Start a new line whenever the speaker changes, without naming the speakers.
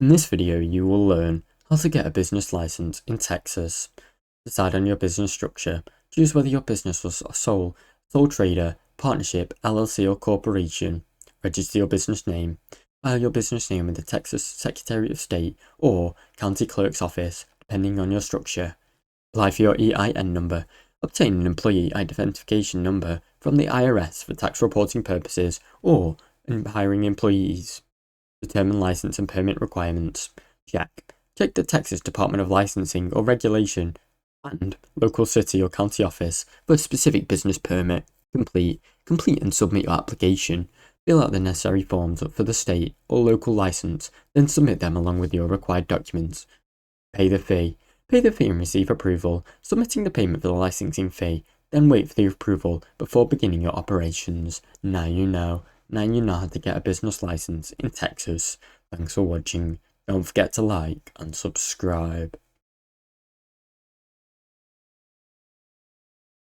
In this video, you will learn how to get a business license in Texas, decide on your business structure, choose whether your business was a sole trader, partnership, LLC or corporation, register your business name, file your business name with the Texas Secretary of State or County Clerk's Office, depending on your structure, apply for your EIN number, obtain an employee identification number from the IRS for tax reporting purposes or in hiring employees. Determine license and permit requirements. Check the Texas Department of Licensing or Regulation and local city or county office for a specific business permit. Complete and submit your application. Fill out the necessary forms for the state or local license, then submit them along with your required documents. Pay the fee. Pay the fee and receive approval, submitting the payment for the licensing fee, then wait for the approval before beginning your operations. Now you know how to get a business license in Texas. Thanks for watching. Don't forget to like and subscribe.